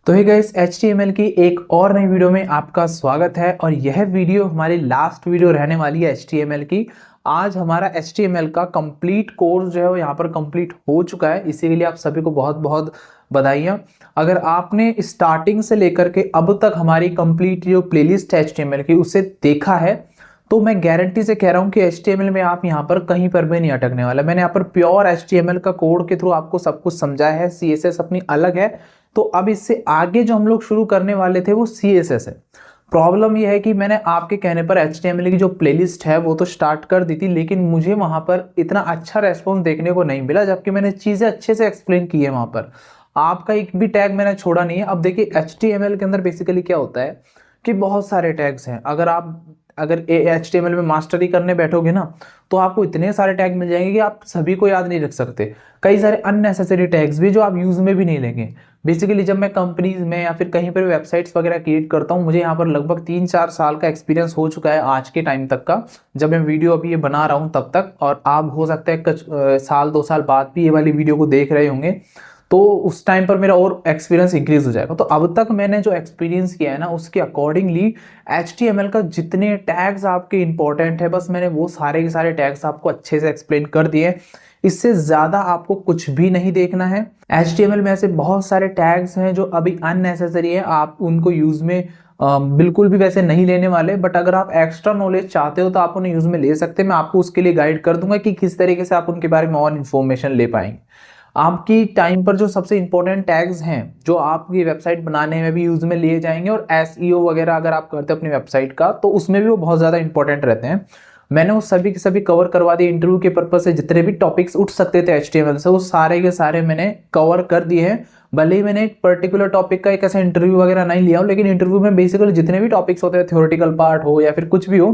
तो hey guys, HTML की एक और नई वीडियो में आपका स्वागत है। और यह वीडियो हमारी लास्ट वीडियो रहने वाली है HTML की। आज हमारा HTML का कंप्लीट कोर्स जो है वो यहाँ पर कंप्लीट हो चुका है। इसी के लिए आप सभी को बहुत बहुत बधाइयाँ। अगर आपने स्टार्टिंग से लेकर के अब तक हमारी कंप्लीट जो प्लेलिस्ट है HTML की उसे देखा है तो मैं गारंटी से कह रहा हूँ कि HTML में आप यहाँ पर कहीं पर भी नहीं अटकने वाला। मैंने यहाँ पर प्योर HTML का कोड के थ्रू आपको सब कुछ समझाया है। CSS अपनी अलग है। तो अब इससे आगे जो हम लोग शुरू करने वाले थे वो CSS है। प्रॉब्लम यह है कि मैंने आपके कहने पर HTML की जो प्लेलिस्ट है वो तो स्टार्ट कर दी थी, लेकिन मुझे वहां पर इतना अच्छा रेस्पॉन्स देखने को नहीं मिला, जबकि मैंने चीजें अच्छे से एक्सप्लेन की है। वहां पर आपका एक भी टैग मैंने छोड़ा नहीं है। अब देखिए HTML के अंदर बेसिकली क्या होता है कि बहुत सारे टैग्स हैं। अगर HTML में मास्टरी करने बैठोगे ना तो आपको इतने सारे टैग मिल जाएंगे कि आप सभी को याद नहीं रख सकते। कई सारे अननेसेसरी टैग्स भी जो आप यूज में भी नहीं लेंगे। बेसिकली जब मैं कंपनीज में या फिर कहीं पर वेबसाइट्स वगैरह क्रिएट करता हूँ, मुझे यहाँ पर लगभग 3-4 साल का एक्सपीरियंस हो चुका है आज के टाइम तक का, जब मैं वीडियो अभी ये बना रहा हूँ तब तक। और आप हो सकता है कुछ साल 2 साल बाद भी ये वाली वीडियो को देख रहे होंगे, तो उस टाइम पर मेरा और एक्सपीरियंस इंक्रीज हो जाएगा। तो अब तक मैंने जो एक्सपीरियंस किया है ना उसके अकॉर्डिंगली HTML का जितने टैग्स आपके इंपॉर्टेंट है, बस मैंने वो सारे के सारे टैग्स आपको अच्छे से एक्सप्लेन कर दिए। इससे ज्यादा आपको कुछ भी नहीं देखना है। HTML में ऐसे बहुत सारे टैग्स हैं जो अभी अननेसेसरी है, आप उनको यूज में बिल्कुल भी वैसे नहीं लेने वाले। बट अगर आप एक्स्ट्रा नॉलेज चाहते हो तो आप उन्हें यूज में ले सकते हैं। मैं आपको उसके लिए गाइड कर दूंगा कि किस तरीके से आप उनके बारे में और इन्फॉर्मेशन ले पाएंगे। आपकी टाइम पर जो सबसे इंपॉर्टेंट टैग्स हैं जो आपकी वेबसाइट बनाने में भी यूज में लिए जाएंगे, और SEO वगैरह अगर आप करते हो अपनी वेबसाइट का तो उसमें भी वो बहुत ज़्यादा इंपॉर्टेंट रहते हैं। मैंने वो सभी के सभी कवर करवा दिए। इंटरव्यू के पर्पज से जितने भी टॉपिक्स उठ सकते थे HTML से वो सारे के सारे मैंने कवर कर दिए हैं। भले ही मैंने एक पर्टिकुलर टॉपिक का एक ऐसा इंटरव्यू वगैरह नहीं लिया हो, लेकिन इंटरव्यू में बेसिकली जितने भी टॉपिक्स होते हैं, थ्योरेटिकल पार्ट हो या फिर कुछ भी हो,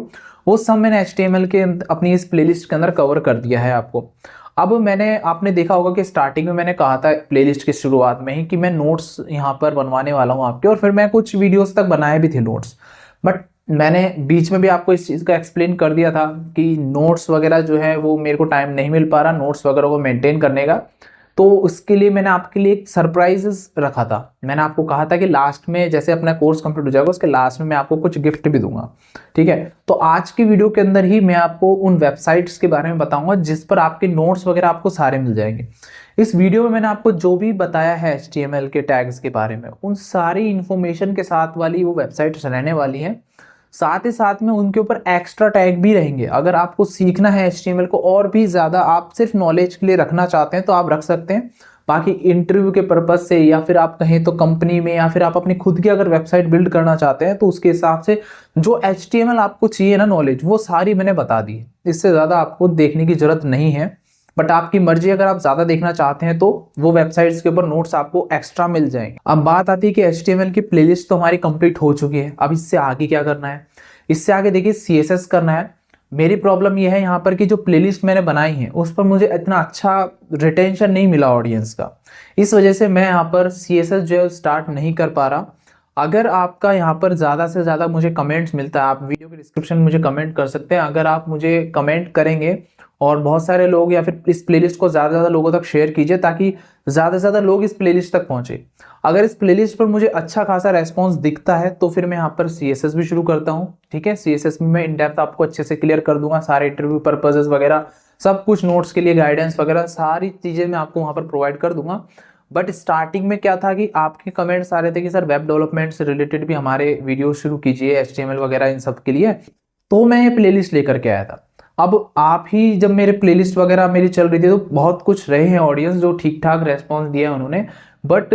वो सब मैंने HTML के अपनी इस प्लेलिस्ट के अंदर कवर कर दिया है आपको। अब आपने देखा होगा कि स्टार्टिंग में मैंने कहा था प्लेलिस्ट की शुरुआत में ही कि मैं नोट्स यहाँ पर बनवाने वाला हूँ आपके, और फिर मैं कुछ वीडियोस तक बनाए भी थे नोट्स। बट मैंने बीच में भी आपको इस चीज़ का एक्सप्लेन कर दिया था कि नोट्स वगैरह जो है वो मेरे को टाइम नहीं मिल पा रहा नोट्स वगैरह को मेंटेन करने का। तो उसके लिए मैंने आपके लिए एक सरप्राइजेस रखा था। मैंने आपको कहा था कि लास्ट में जैसे अपना कोर्स कंप्लीट हो जाएगा उसके लास्ट में मैं आपको कुछ गिफ्ट भी दूंगा। ठीक है, तो आज की वीडियो के अंदर ही मैं आपको उन वेबसाइट्स के बारे में बताऊंगा जिस पर आपके नोट्स वगैरह आपको सारे मिल जाएंगे। इस वीडियो में मैंने आपको जो भी बताया है HTML के टैग्स के बारे में, उन सारी इंफॉर्मेशन के साथ वाली वो वेबसाइट्स रहने वाली है। साथ ही साथ में उनके ऊपर एक्स्ट्रा टैग भी रहेंगे। अगर आपको सीखना है HTML को और भी ज़्यादा, आप सिर्फ नॉलेज के लिए रखना चाहते हैं तो आप रख सकते हैं। बाकी इंटरव्यू के पर्पज से या फिर आप कहें तो कंपनी में या फिर आप अपनी खुद की अगर वेबसाइट बिल्ड करना चाहते हैं तो उसके हिसाब से जो HTML आपको चाहिए ना नॉलेज, वो सारी मैंने बता दी है। इससे ज़्यादा आपको देखने की जरूरत नहीं है। बट आपकी मर्जी, अगर आप ज्यादा देखना चाहते हैं तो वो वेबसाइट्स के ऊपर नोट्स आपको एक्स्ट्रा मिल जाएंगे। अब बात आती है कि HTML की प्लेलिस्ट तो हमारी कंप्लीट हो चुकी है। अब इससे आगे क्या करना है? इससे आगे देखिए CSS करना है। मेरी प्रॉब्लम यह है यहाँ पर कि जो प्लेलिस्ट मैंने बनाई है उस पर मुझे इतना अच्छा रिटेंशन नहीं मिला ऑडियंस का। इस वजह से मैं यहाँ पर CSS जो है स्टार्ट नहीं कर पा रहा। अगर आपका यहाँ पर ज़्यादा से ज़्यादा मुझे कमेंट्स मिलता है, आप वीडियो के डिस्क्रिप्शन में मुझे कमेंट कर सकते हैं। अगर आप मुझे कमेंट करेंगे और बहुत सारे लोग, या फिर इस प्लेलिस्ट को ज़्यादा से ज़्यादा लोगों तक शेयर कीजिए ताकि ज़्यादा से ज़्यादा लोग इस प्लेलिस्ट तक पहुँचे। अगर इस प्लेलिस्ट पर मुझे अच्छा खासा रेस्पॉन्स दिखता है तो फिर मैं यहाँ पर CSS भी शुरू करता हूँ। ठीक है, CSS में मैं इन डेप्थ आपको अच्छे से क्लियर कर दूंगा, सारे इंटरव्यू पर्पजेस वगैरह सब कुछ, नोट्स के लिए गाइडेंस वगैरह सारी चीज़ें मैं आपको वहाँ पर प्रोवाइड कर दूंगा। बट स्टार्टिंग में क्या था कि आपके कमेंट्स आ रहे थे कि सर वेब डेवलपमेंट से रिलेटेड भी हमारे वीडियो शुरू कीजिए, HTML वगैरह इन सब के लिए, तो मैं ये प्लेलिस्ट लेकर के आया था। अब आप ही जब मेरे प्लेलिस्ट वगैरह मेरी चल रही थी तो बहुत कुछ रहे हैं ऑडियंस जो ठीक ठाक रेस्पॉन्स दिया है उन्होंने, बट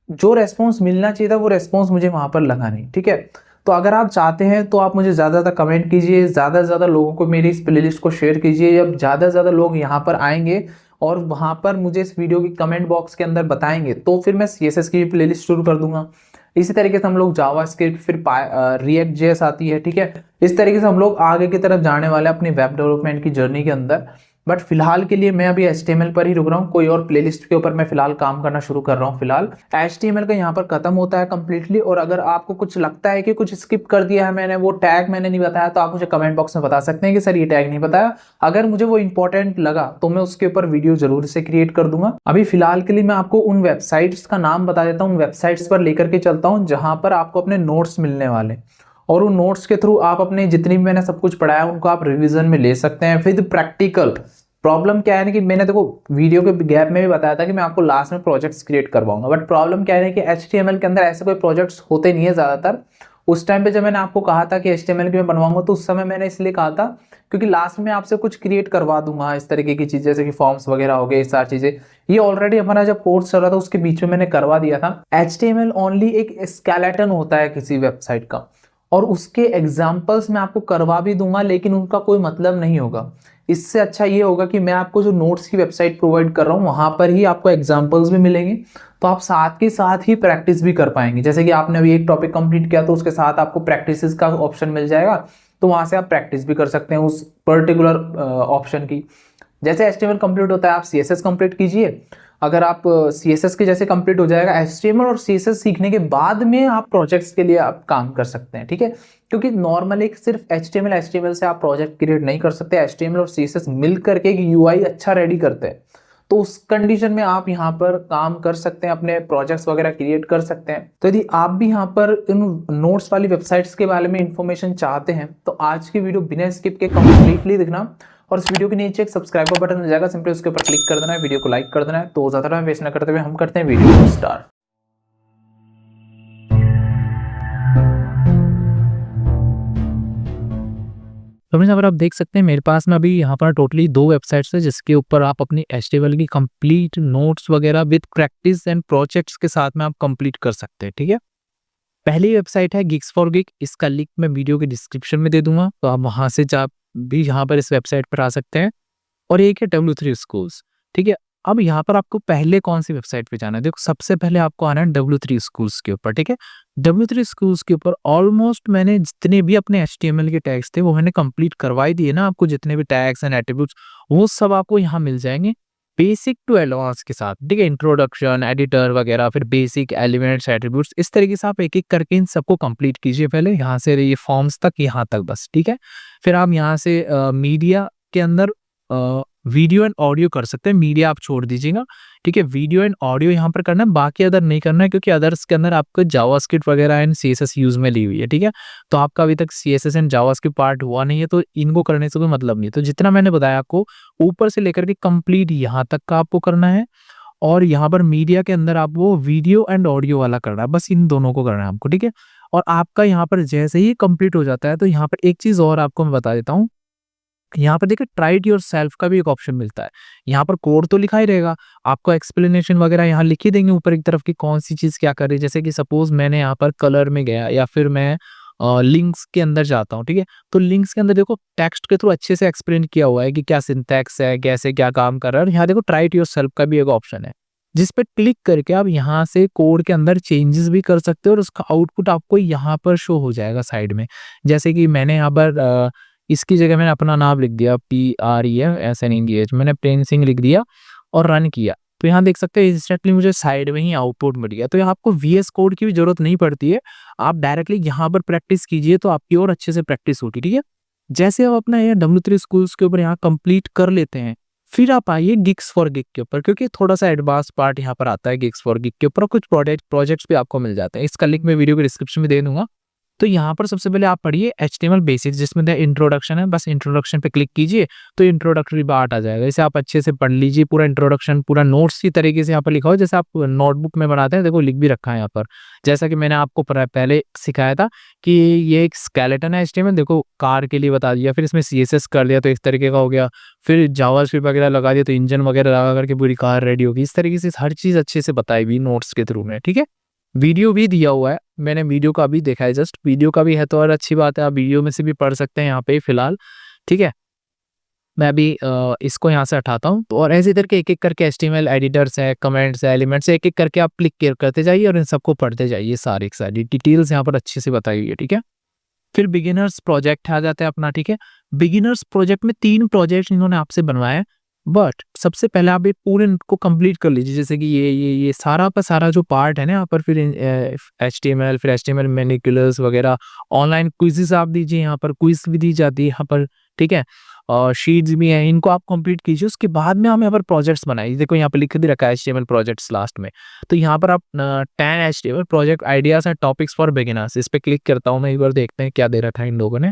जो रेस्पॉन्स मिलना चाहिए था वो रेस्पॉन्स मुझे वहाँ पर लगा नहीं। ठीक है, तो अगर आप चाहते हैं तो आप मुझे ज़्यादा ज़्यादा कमेंट कीजिए, ज़्यादा से ज़्यादा लोगों को मेरी इस प्लेलिस्ट को शेयर कीजिए। जब ज़्यादा से ज़्यादा लोग यहाँ पर आएंगे और वहाँ पर मुझे इस वीडियो की कमेंट बॉक्स के अंदर बताएंगे तो फिर मैं CSS की भी प्लेलिस्ट शुरू कर दूंगा। इसी तरीके से हम लोग जावास्क्रिप्ट, फिर React JS आती है। ठीक है, इस तरीके से हम लोग आगे की तरफ जाने वाले अपनी वेब डेवलपमेंट की जर्नी के अंदर। बट फिलहाल के लिए मैं अभी HTML पर ही रुक रहा हूँ, कोई और प्लेलिस्ट के ऊपर मैं फिलहाल काम करना शुरू कर रहा हूँ। फिलहाल HTML का यहाँ पर खत्म होता है कंप्लीटली। और अगर आपको कुछ लगता है कि कुछ स्किप कर दिया है मैंने, वो टैग मैंने नहीं बताया, तो आप मुझे कमेंट बॉक्स में बता सकते हैं कि सर ये टैग नहीं बताया। अगर मुझे वो इंपॉर्टेंट लगा तो मैं उसके ऊपर वीडियो जरूर से क्रिएट कर दूंगा। अभी फिलहाल के लिए मैं आपको उन वेबसाइट्स का नाम बता देता हूँ, उन वेबसाइट्स पर लेकर के चलता हूँ जहां पर आपको अपने नोट्स मिलने वाले, और उन नोट्स के थ्रू आप अपने जितनी भी मैंने सब कुछ पढ़ाया उनको आप रिवीजन में ले सकते हैं विद प्रैक्टिकल। प्रॉब्लम क्या है ना कि मैंने देखो वीडियो के गैप में भी बताया था कि मैं आपको लास्ट में प्रोजेक्ट्स क्रिएट करवाऊंगा, बट प्रॉब्लम क्या है कि HTML के अंदर ऐसे कोई प्रोजेक्ट्स होते नहीं है ज़्यादातर। उस टाइम पे जब मैंने आपको कहा था कि HTML की मैं बनवाऊंगा, तो उस समय मैंने इसलिए कहा था क्योंकि लास्ट में आपसे कुछ क्रिएट करवा दूंगा इस तरीके की चीज़, जैसे कि फॉर्म्स वगैरह हो गए, ये सारी चीज़ें। ये ऑलरेडी हमारा जब कोर्स चल रहा था उसके बीच में मैंने करवा दिया था। HTML ओनली एक स्केलेटन होता है किसी वेबसाइट का, और उसके एग्जाम्पल्स मैं आपको करवा भी दूंगा, लेकिन उनका कोई मतलब नहीं होगा। इससे अच्छा ये होगा कि मैं आपको जो नोट्स की वेबसाइट प्रोवाइड कर रहा हूँ वहां पर ही आपको एग्जाम्पल्स भी मिलेंगे, तो आप साथ के साथ ही प्रैक्टिस भी कर पाएंगे। जैसे कि आपने अभी एक टॉपिक कंप्लीट किया तो उसके साथ आपको प्रैक्टिस का ऑप्शन मिल जाएगा, तो वहां से आप प्रैक्टिस भी कर सकते हैं उस पर्टिकुलर ऑप्शन की। जैसे HTML कंप्लीट होता है आप CSS कंप्लीट कीजिए। अगर आप CSS के जैसे कंप्लीट हो जाएगा, HTML और CSS सीखने के बाद में आप प्रोजेक्ट्स के लिए आप काम कर सकते हैं, ठीक है। क्योंकि नॉर्मली सिर्फ HTML से आप प्रोजेक्ट क्रिएट नहीं कर सकते, HTML और CSS मिल करके एक UI अच्छा रेडी करते हैं। तो उस कंडीशन में आप यहाँ पर काम कर सकते हैं, अपने प्रोजेक्ट्स वगैरह क्रिएट कर सकते हैं। तो यदि आप भी यहाँ पर इन नोट्स वाली वेबसाइट्स के बारे में इंफॉर्मेशन चाहते हैं तो आज की वीडियो बिना स्किप के कंप्लीटली देखना, और इस वीडियो के नीचे एक सब्सक्राइब का बटन मिल जाएगा, सिंपली उसके ऊपर क्लिक कर देना है, वीडियो को लाइक कर देना है। तो ज्यादा टाइम वेस्ट ना करते हुए हम करते हैं वीडियो को स्टार्ट। तो फ्रेंड्स, अगर आप देख सकते हैं मेरे पास में अभी यहाँ पर टोटली 2 वेबसाइट्स है जिसके ऊपर आप अपनी HTML की कंप्लीट नोट्स वगैरह विद प्रैक्टिस एंड प्रोजेक्ट्स के साथ में आप कंप्लीट कर सकते हैं, ठीक है। पहली वेबसाइट है गिग्स फॉर गिग, इसका लिंक मैं वीडियो के डिस्क्रिप्शन में दे दूंगा, तो आप वहां से जा भी यहाँ पर इस वेबसाइट पर आ सकते हैं। और एक है W3 स्कूल्स, ठीक है। अब यहाँ पर आपको पहले कौन सी वेबसाइट पे जाना है, देखो सबसे पहले आपको आना है W3 स्कूल्स के ऊपर, ठीक है। W3 स्कूल्स के ऊपर ऑलमोस्ट मैंने जितने भी अपने HTML के टैग्स थे वो मैंने कंप्लीट करवाई दिए ना आपको, जितने भी टैग्स एंड एट्रीब्यूट्स वो सब आपको यहाँ मिल जाएंगे बेसिक टू एडवांस के साथ, ठीक है। इंट्रोडक्शन, एडिटर वगैरह, फिर बेसिक एलिमेंट्स, एट्रीब्यूट्स, इस तरीके से आप एक एक करके इन सबको कंप्लीट कीजिए पहले, यहाँ से ये फॉर्म्स तक, यहाँ तक बस, ठीक है। फिर आप यहाँ से मीडिया के अंदर वीडियो एंड ऑडियो कर सकते हैं, मीडिया आप छोड़ दीजिएगा, ठीक है। वीडियो एंड ऑडियो यहाँ पर करना है, बाकी अदर नहीं करना है, क्योंकि अदर्स के अंदर आपको जावास्क्रिप्ट वगैरह एंड CSS यूज में ली हुई है, ठीक है। तो आपका अभी तक CSS एंड जावास्क्रिप्ट पार्ट हुआ नहीं है, तो इनको करने से कोई मतलब नहीं है। तो जितना मैंने बताया आपको ऊपर से लेकर के कंप्लीट यहाँ तक का आपको करना है, और यहाँ पर मीडिया के अंदर आप वो वीडियो एंड ऑडियो वाला करना है, बस इन दोनों को करना है आपको, ठीक है। और आपका यहाँ पर जैसे ही कंप्लीट हो जाता है तो यहाँ पर एक चीज और आपको मैं बता देता हूँ, यहाँ पर देखिए ट्राई इट योरसेल्फ का भी एक ऑप्शन मिलता है। यहाँ पर कोड तो लिखा ही रहेगा, आपको एक्सप्लेनेशन वगैरह यहाँ लिख ही देंगे ऊपर एक तरफ की कौन सी चीज क्या कर रही है। जैसे कि सपोज मैंने यहाँ पर कलर में गया, या फिर मैं लिंक्स के अंदर जाता हूँ, ठीक है। तो लिंक्स के अंदर देखो टेक्स्ट के थ्रू अच्छे से एक्सप्लेन किया हुआ है कि क्या सिंटैक्स है, कैसे क्या काम कर रहा है। और यहाँ देखो ट्राई इट योरसेल्फ का भी एक ऑप्शन है, जिस पे क्लिक करके आप यहाँ से कोड के अंदर चेंजेस भी कर सकते हो, और उसका आउटपुट आपको यहाँ पर शो हो जाएगा साइड में। जैसे कि मैंने यहाँ पर इसकी जगह मैंने अपना नाम लिख दिया, PRESNENGH, मैंने प्लेन सिंह लिख दिया और रन किया, तो यहाँ देख सकते हैं इंस्टेंटली मुझे साइड में ही आउटपुट मिल गया। तो यहाँ आपको VS कोड की भी जरूरत नहीं पड़ती है, आप डायरेक्टली यहाँ पर प्रैक्टिस कीजिए तो आपकी और अच्छे से प्रैक्टिस होगी, ठीक है। जैसे आप अपना ये W3 स्कूल्स के ऊपर यहाँ कंप्लीट कर लेते हैं, फिर आप आइए गिग्स फॉर गिग के ऊपर, क्योंकि थोड़ा सा एडवांस पार्ट यहाँ पर आता है गिग्स फॉर गिग के ऊपर, कुछ प्रोजेक्ट्स भी आपको मिल जाते हैं। इसका लिंक मैं वीडियो के डिस्क्रिप्शन में दे दूंगा। तो यहाँ पर सबसे पहले आप पढ़िए HTML बेसिक्स, जिसमें इंट्रोडक्शन है, बस इंट्रोडक्शन पे क्लिक कीजिए तो इंट्रोडक्टरी पार्ट आ जाएगा। इसे आप अच्छे से पढ़ लीजिए, पूरा इंट्रोडक्शन पूरा नोट्स की तरीके से यहाँ पर लिखा हो, जैसे आप नोटबुक में बनाते हैं, देखो लिख भी रखा है यहाँ पर। जैसा कि मैंने आपको पहले सिखाया था कि ये एक स्केलेटन है HTML, देखो कार के लिए बता दिया, फिर इसमें CSS कर दिया तो इस तरीके का हो गया, फिर जावास्क्रिप्ट वगैरह लगा दिया तो इंजन वगैरह लगा करके पूरी कार रेडी होगी। इस तरीके से हर चीज अच्छे से बताई हुई नोट्स के थ्रू में, ठीक है। वीडियो भी दिया हुआ है, मैंने वीडियो का भी देखा है, जस्ट वीडियो का भी है तो और अच्छी बात है, आप वीडियो में से भी पढ़ सकते हैं यहाँ पे फिलहाल, ठीक है। मैं अभी इसको यहाँ से हटाता हूँ, तो और ऐसे करके एक एक करके HTML एडिटर्स है, कमेंट्स है, एलिमेंट्स है, एक एक करके आप क्लिक करते जाइए और इन सबको पढ़ते जाइए, सारी डिटेल्स यहाँ पर अच्छे से बताई हुई है, ठीक है। फिर बिगिनर्स प्रोजेक्ट आ जाता है अपना, ठीक है। बिगिनर्स प्रोजेक्ट में 3 प्रोजेक्ट इन्होंने आपसे बनवाया है, बट सबसे पहले आप ये पूरे इनको कंप्लीट कर लीजिए। जैसे कि ये सारा का सारा जो पार्ट है ना यहाँ पर, फिर एचटीएमएल, फिर एचटीएमएल मैनिपुलेटर्स वगैरह, ऑनलाइन क्विज़ेस आप दीजिए, यहाँ पर क्विज़ भी दी जाती है यहाँ पर, ठीक है। और शीट्स भी हैं, इनको आप कंप्लीट कीजिए। उसके बाद में हम यहाँ पर प्रोजेक्ट्स बनाइए। देखो यहाँ पे लिख भी रखा है एचटीएमएल प्रोजेक्ट्स लास्ट में। तो यहाँ पर आप 10 HTML project ideas and topics for beginners, इस पे क्लिक करता हूँ मैं, एक बार देखते हैं क्या दे रखा है इन लोगों ने।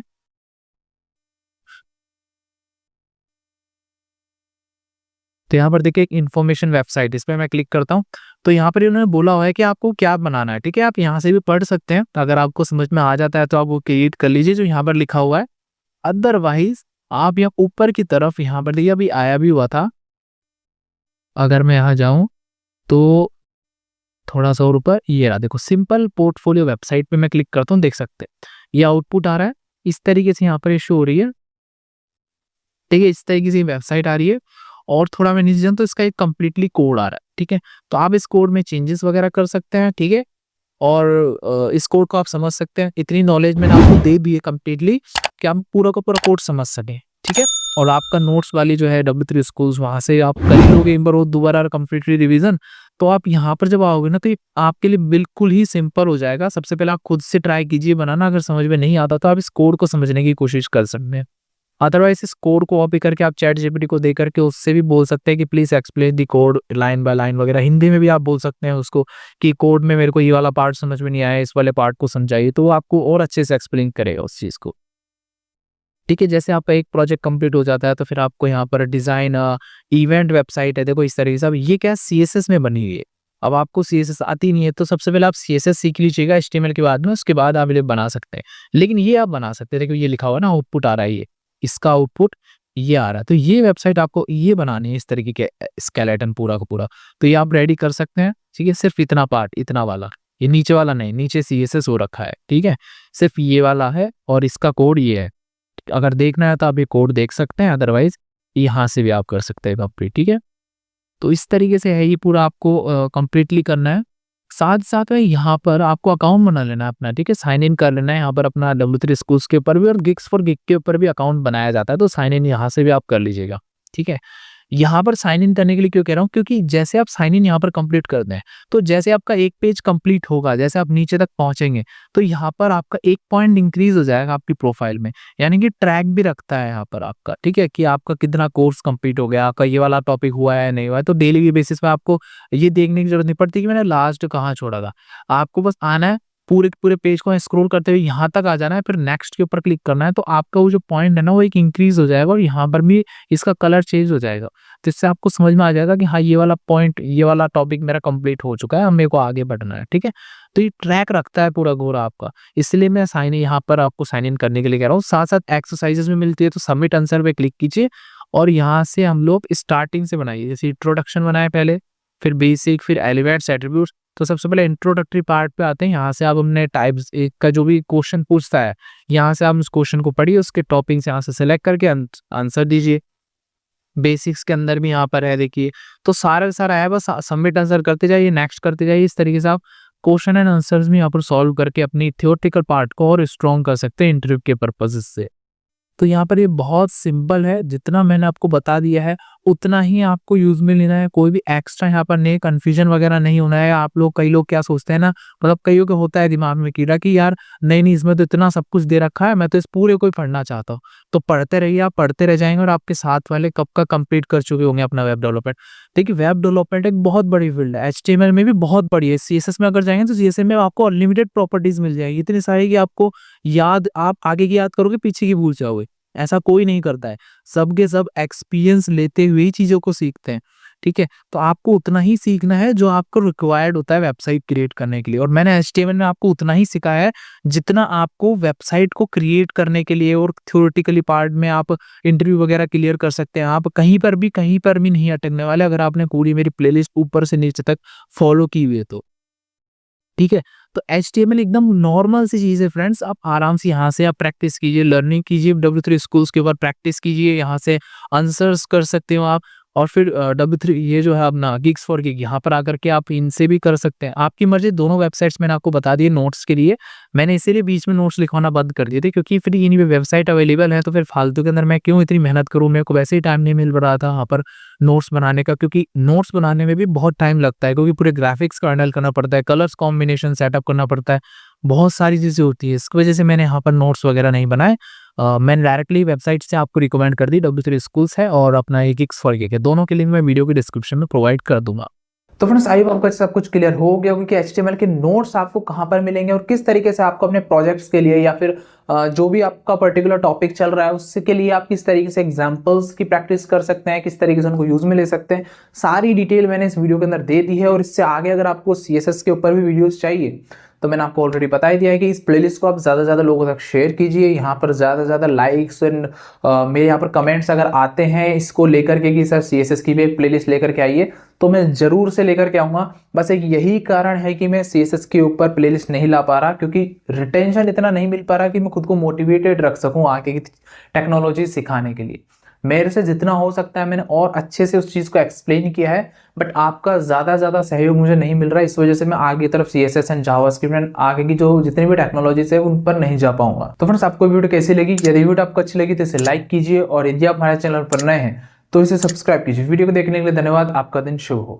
तो यहाँ पर देखिए एक इन्फॉर्मेशन वेबसाइट, इस पे मैं क्लिक करता हूँ। तो यहाँ पर इन्होंने बोला हुआ है कि आपको क्या बनाना है, ठीक है। आप यहाँ से भी पढ़ सकते हैं, अगर आपको समझ में आ जाता है तो आप वो क्रिएट कर लीजिए जो यहाँ पर लिखा हुआ है। अदरवाइज आप यहाँ ऊपर की तरफ, यहाँ पर देखिए अभी आया भी हुआ था, अगर मैं यहाँ जाऊँ तो थोड़ा सा और ऊपर ये रहा, देखो सिंपल पोर्टफोलियो वेबसाइट पे मैं क्लिक करता हूँ, देख सकते हैं ये आउटपुट आ रहा है इस तरीके से, यहाँ पर ये शो हो रही है, ठीक है। इस तरीके से वेबसाइट आ रही है। और थोड़ा मैं नीचे जाऊँ तो इसका एक कंप्लीटली कोड आ रहा है, ठीक है। तो आप इस कोड में चेंजेस वगैरह कर सकते हैं, ठीक है। और इस कोड को आप समझ सकते हैं। इतनी नॉलेज मैंने आपको दे दी है कंप्लीटली कि आप पूरा का पूरा कोड समझ सकें, ठीक है। और आपका नोट्स वाली जो है W3 स्कूल्स, वहाँ से आप कर ही लोगे एक बार वो दोबारा कंप्लीटली रिवीजन। तो आप यहाँ पर जब आओगे ना तो ये आपके लिए बिल्कुल ही सिंपल हो जाएगा। सबसे पहले आप खुद से ट्राई कीजिए बनाना, अगर समझ में नहीं आता तो आप इस कोड को समझने की कोशिश कर सकते हैं। अदरवाइज इस कोड को कॉपी करके आप चैट जीपीटी को दे करके उससे भी बोल सकते हैं कि please explain the code line by line वगैरह, हिंदी में भी आप बोल सकते हैं उसको कि कोड में मेरे को ये वाला पार्ट समझ में नहीं आया, इस वाले पार्ट को समझाइए, तो वो आपको और अच्छे से एक्सप्लेन करेगा उस चीज़ को, ठीक है। जैसे आपका एक प्रोजेक्ट कंप्लीट हो जाता है तो फिर आपको यहाँ पर डिज़ाइन इवेंट वेबसाइट है, देखो इस तरीके से। अब ये क्या CSS में बनी हुई है। अब आपको CSS आती नहीं है तो सबसे पहले आप CSS सीख लीजिएगा HTML के बाद में, उसके बाद आप ये बना सकते हैं। लेकिन ये आप बना सकते हैं, देखो ये लिखा हुआ है ना, आउटपुट आ रहा है, ये इसका आउटपुट ये आ रहा है। तो ये वेबसाइट आपको ये बनानी है इस तरीके के स्केलेटन पूरा का पूरा, तो ये आप रेडी कर सकते हैं, ठीक है। सिर्फ इतना पार्ट, इतना वाला, ये नीचे वाला नहीं, नीचे CSS हो रखा है, ठीक है। सिर्फ ये वाला है और इसका कोड ये है। अगर देखना है तो आप ये कोड देख सकते हैं, अदरवाइज यहाँ से भी आप कर सकते हैं कंप्लीट, ठीक है। तो इस तरीके से है, ये पूरा आपको कंप्लीटली करना है। साथ साथ में यहाँ पर आपको अकाउंट बना लेना है अपना, ठीक है। साइन इन कर लेना है यहाँ पर अपना W3 स्कूल्स के ऊपर भी, और गिग्स फॉर गिग के ऊपर भी अकाउंट बनाया जाता है, तो साइन इन यहाँ से भी आप कर लीजिएगा, ठीक है। यहाँ पर साइन इन करने के लिए क्यों कह रहा हूँ, क्योंकि जैसे आप साइन इन यहाँ पर कंप्लीट कर दें तो जैसे आपका एक पेज कंप्लीट होगा, जैसे आप नीचे तक पहुंचेंगे तो यहाँ पर आपका 1 पॉइंट इंक्रीज हो जाएगा आपकी प्रोफाइल में, यानी कि ट्रैक भी रखता है यहाँ पर आपका, ठीक है, कि आपका कितना कोर्स कंप्लीट हो गया, आपका ये वाला टॉपिक हुआ है नहीं हुआ है। तो डेली बेसिस पे आपको ये देखने की जरूरत नहीं पड़ती कि मैंने लास्ट कहाँ छोड़ा था। आपको बस आना है, पूरे पूरे पेज को स्क्रॉल करते हुए यहाँ तक आ जाना है, फिर नेक्स्ट के ऊपर क्लिक करना है, तो आपका वो जो पॉइंट है ना वो एक इंक्रीज हो जाएगा, और यहाँ पर भी इसका कलर चेंज हो जाएगा। तो इससे आपको समझ में आ जाएगा कि हाँ ये वाला पॉइंट, ये वाला टॉपिक मेरा कंप्लीट हो चुका है, अब मेरे को आगे बढ़ना है, ठीक है। तो ये ट्रैक रखता है पूरा पूरा आपका, इसलिए मैं साइन यहाँ पर आपको साइन इन करने के लिए कह रहा हूँ। साथ साथ एक्सरसाइजेस में मिलती है, तो सबमिट आंसर पे क्लिक कीजिए और यहाँ से हम लोग स्टार्टिंग से बनाइए। जैसे इंट्रोडक्शन बनाए पहले, फिर बेसिक, फिर एलिमेंट्स, एट्रीब्यूट्स। तो सबसे पहले इंट्रोडक्टरी पार्ट पे आते हैं। यहाँ से आप अपने टाइप्स का जो भी क्वेश्चन पूछता है, यहाँ से आप उस क्वेश्चन को पढ़िए, उसके टॉपिक्स यहाँ से सिलेक्ट करके आंसर दीजिए। बेसिक्स के अंदर भी यहाँ पर है, देखिए तो सारा सारा है, बस सबमिट आंसर करते जाइए, नेक्स्ट करते जाइए। इस तरीके से आप क्वेश्चन एंड आंसर्स भी यहाँ पर सॉल्व करके अपनी थियोरेटिकल पार्ट को और स्ट्रॉन्ग कर सकते हैं इंटरव्यू के पर्पसेस से। तो यहाँ पर ये बहुत सिंपल है, जितना मैंने आपको बता दिया है उतना ही आपको यूज में लेना है। कोई भी एक्स्ट्रा यहाँ पर नहीं, कंफ्यूजन वगैरह नहीं होना है। आप लोग, कई लोग क्या सोचते हैं ना, मतलब कईयों को होता है दिमाग में कीड़ा कि यार नहीं इसमें तो इतना सब कुछ दे रखा है, मैं तो इस पूरे को ही पढ़ना चाहता हूँ। तो पढ़ते रहिए, आप पढ़ते रह जाएंगे और आपके साथ वाले कब का कंप्लीट कर चुके होंगे अपना वेब डेवलपमेंट। देखिए वेब डेवलपमेंट एक बहुत बड़ी फील्ड है, HTML में भी बहुत बड़ी है। CSS में अगर जाएंगे तो CSS में आपको अनलिमिटेड प्रॉपर्टीज मिल जाएगी, इतनी सारी कि आपको याद, आप आगे की याद करोगे, पीछे की भूल जाओगे। ऐसा कोई नहीं करता है, सब के सब एक्सपीरियंस लेते हुए ही चीज़ों को सीखते हैं, ठीक है। तो आपको उतना ही सीखना है जो आपको रिक्वायर्ड होता है वेबसाइट क्रिएट करने के लिए। और मैंने HTML में आपको उतना ही सिखाया है जितना आपको वेबसाइट को क्रिएट करने के लिए, और थ्योरेटिकली पार्ट में आप इंटरव्यू वगैरह क्लियर कर सकते हैं। आप कहीं पर भी नहीं अटकने वाले, अगर आपने पूरी मेरी प्लेलिस्ट ऊपर से नीचे तक फॉलो की हुई है तो, ठीक है। तो HTML एकदम नॉर्मल सी चीज़ है फ्रेंड्स, आप आराम से यहाँ से आप प्रैक्टिस कीजिए, लर्निंग कीजिए, W3 स्कूल्स के ऊपर प्रैक्टिस कीजिए, यहाँ से आंसर्स कर सकते हो आप। और फिर W3 ये जो है अपना गिग्स फॉर गिग, यहाँ पर आकर के आप इनसे भी कर सकते हैं। आपकी मर्ज़ी, दोनों वेबसाइट्स मैंने आपको बता दिए नोट्स के लिए। मैंने इसीलिए बीच में नोट्स लिखवाना बंद कर दिए थे, क्योंकि फिर इन्हीं पे वेबसाइट अवेलेबल है, तो फिर फालतू के अंदर मैं क्यों इतनी मेहनत करूँ? मेरे को वैसे ही टाइम नहीं मिल रहा था वहाँ पर नोट्स बनाने का, क्योंकि नोट्स बनाने में भी बहुत टाइम लगता है, क्योंकि पूरे ग्राफिक्स को हैंडल करना पड़ता है, कलर्स कॉम्बिनेशन सेटअप करना पड़ता है, बहुत सारी चीज़ें होती है। इसकी वजह से मैंने यहाँ पर नोट्स वगैरह नहीं बनाए। मैंने डायरेक्टली वेबसाइट से आपको रिकमेंड कर दी, W3 स्कूल्स है और अपना ये गिग्स फॉर गिग है। दोनों के लिंक मैं वीडियो के डिस्क्रिप्शन में प्रोवाइड कर दूँगा। तो फ्रेंड्स, आई होप आपको सब कुछ क्लियर हो गया होगा कि HTML के नोट्स आपको कहाँ पर मिलेंगे और किस तरीके से आपको अपने प्रोजेक्ट्स के लिए या फिर जो भी आपका पर्टिकुलर टॉपिक चल रहा है उसके लिए आप किस तरीके से एग्जांपल्स की प्रैक्टिस कर सकते हैं, किस तरीके से उनको यूज में ले सकते हैं। सारी डिटेल मैंने इस वीडियो के अंदर दे दी है। और इससे आगे अगर आपको CSS के ऊपर भी वीडियोस चाहिए तो मैंने आपको ऑलरेडी बता ही दिया है कि इस प्लेलिस्ट को आप ज़्यादा से ज़्यादा लोगों तक शेयर कीजिए। यहाँ पर ज़्यादा से ज़्यादा लाइक्स एंड मेरे यहाँ पर कमेंट्स अगर आते हैं इसको लेकर के कि सर CSS की भी एक प्लेलिस्ट लेकर के आइए, तो मैं ज़रूर से लेकर के आऊँगा। बस एक यही कारण है कि मैं CSS के ऊपर प्लेलिस्ट नहीं ला पा रहा, क्योंकि रिटेंशन इतना नहीं मिल पा रहा कि मैं खुद को मोटिवेटेड रख सकूँ आगे की टेक्नोलॉजी सिखाने के लिए। मेरे से जितना हो सकता है मैंने और अच्छे से उस चीज़ को एक्सप्लेन किया है, बट आपका ज़्यादा सहयोग मुझे नहीं मिल रहा। इस वजह से मैं आगे तरफ CSS एंड जावास्क्रिप्ट एंड आगे की जो जितनी भी टेक्नोलॉजीज है उन पर नहीं जा पाऊंगा। तो फ्रेंड्स, आपको वीडियो कैसी लगी? यदि वीडियो आपको अच्छी लगी तो इसे लाइक कीजिए और यदि आप हमारे चैनल पर नए हैं तो इसे सब्सक्राइब कीजिए। वीडियो को देखने के लिए धन्यवाद। आपका दिन शुभ हो।